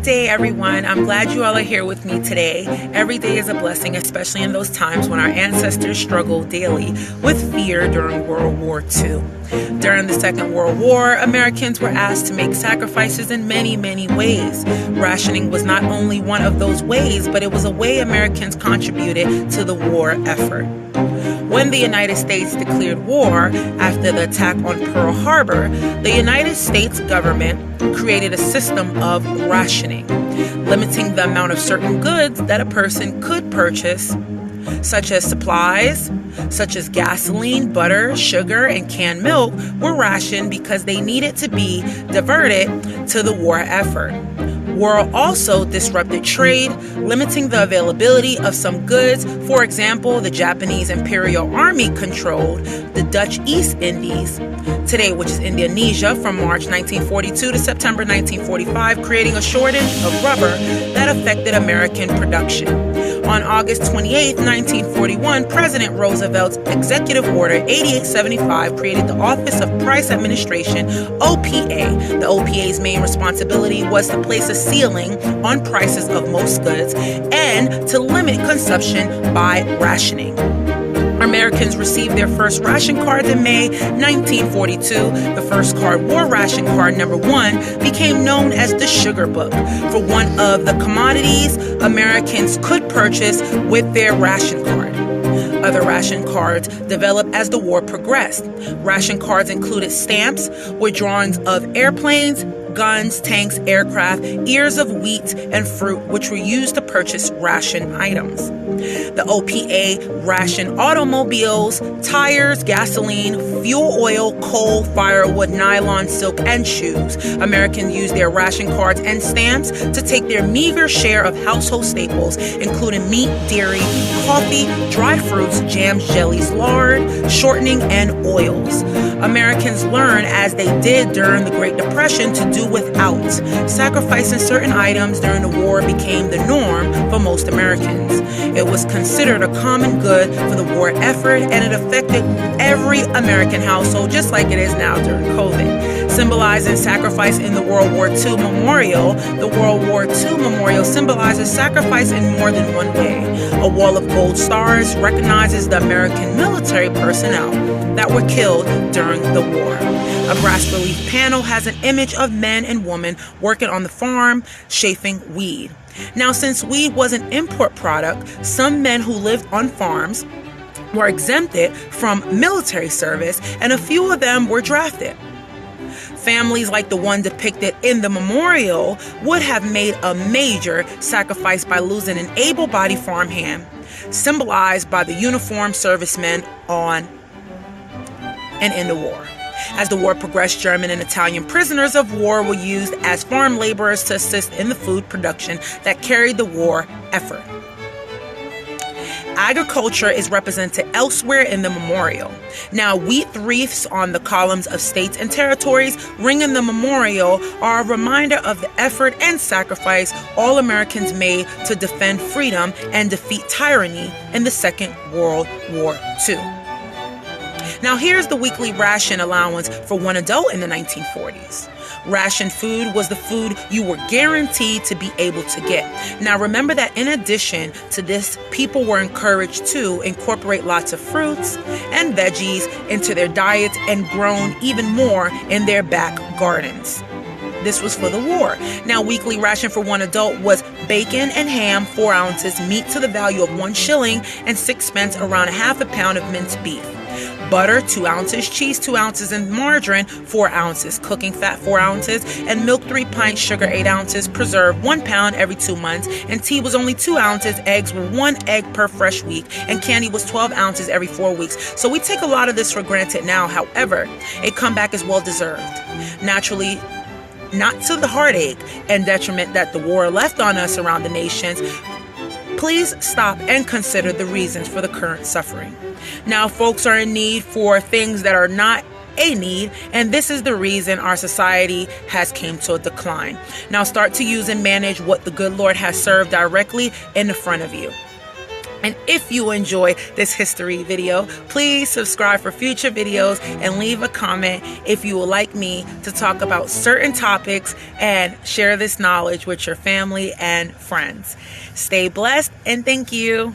Good day, everyone. I'm glad you all are here with me today. Every day is a blessing, especially in those times when our ancestors struggled daily with fear during World War II. During the Second World War, Americans were asked to make sacrifices in many, many ways. Rationing was not only one of those ways, but it was a way Americans contributed to the war effort. When the United States declared war after the attack on Pearl Harbor, the United States government created a system of rationing, limiting the amount of certain goods that a person could purchase, such as supplies, such as gasoline, butter, sugar, and canned milk, were rationed because they needed to be diverted to the war effort. War also disrupted trade, limiting the availability of some goods. For example, the Japanese Imperial Army controlled the Dutch East Indies, today which is Indonesia, from March 1942 to September 1945, creating a shortage of rubber that affected American production. On August 28, 1941, President Roosevelt's Executive Order 8875 created the Office of Price Administration, OPA. The OPA's main responsibility was to place a ceiling on prices of most goods and to limit consumption by rationing. Americans received their first ration cards in May 1942. The first card, War Ration Card Number 1, became known as the Sugar Book for one of the commodities Americans could purchase with their ration card. Other ration cards developed as the war progressed. Ration cards included stamps with drawings of airplanes, guns, tanks, aircraft, ears of wheat, and fruit, which were used to purchase ration items. The OPA rationed automobiles, tires, gasoline, fuel oil, coal, firewood, nylon, silk, and shoes. Americans used their ration cards and stamps to take their meager share of household staples, including meat, dairy, coffee, dried fruits, jams, jellies, lard, shortening, and oils. Americans learned, as they did during the Great Depression, to do without. Sacrificing certain items during the war became the norm for most Americans. It was considered a common good for the war effort, and it affected every American household, just like it is now during COVID. Symbolizing sacrifice in the World War II Memorial, the World War II Memorial symbolizes sacrifice in more than one way. A wall of gold stars recognizes the American military personnel that were killed during the war. A brass relief panel has an image of men and women working on the farm, chafing weed. Now, since weed was an import product, some men who lived on farms were exempted from military service, and a few of them were drafted. Families like the one depicted in the memorial would have made a major sacrifice by losing an able-bodied farmhand, symbolized by the uniformed servicemen on and in the war. As the war progressed, German and Italian prisoners of war were used as farm laborers to assist in the food production that carried the war effort. Agriculture is represented elsewhere in the memorial. Now, wheat wreaths on the columns of states and territories ringing the memorial are a reminder of the effort and sacrifice all Americans made to defend freedom and defeat tyranny in the Second World War II. Now, here's the weekly ration allowance for one adult in the 1940s. Ration food was the food you were guaranteed to be able to get. Now, remember that in addition to this, people were encouraged to incorporate lots of fruits and veggies into their diets and grown even more in their back gardens. This was for the war. Now, weekly ration for one adult was bacon and ham, 4 ounces, meat to the value of 1 shilling and 6 pence, around a half a pound of minced beef. Butter, 2 ounces, cheese, 2 ounces, and margarine, 4 ounces, cooking fat, 4 ounces, and milk, 3 pints, sugar, 8 ounces, preserve, 1 pound every 2 months, and tea was only 2 ounces, eggs were 1 egg per fresh week, and candy was 12 ounces every 4 weeks. So we take a lot of this for granted now. However, a comeback is well deserved. Naturally, not to the heartache and detriment that the war left on us around the nations, please stop and consider the reasons for the current suffering. Now, folks are in need for things that are not a need, and this is the reason our society has came to a decline. Now, start to use and manage what the good Lord has served directly in the front of you. And if you enjoy this history video, please subscribe for future videos and leave a comment if you would like me to talk about certain topics and share this knowledge with your family and friends. Stay blessed and thank you.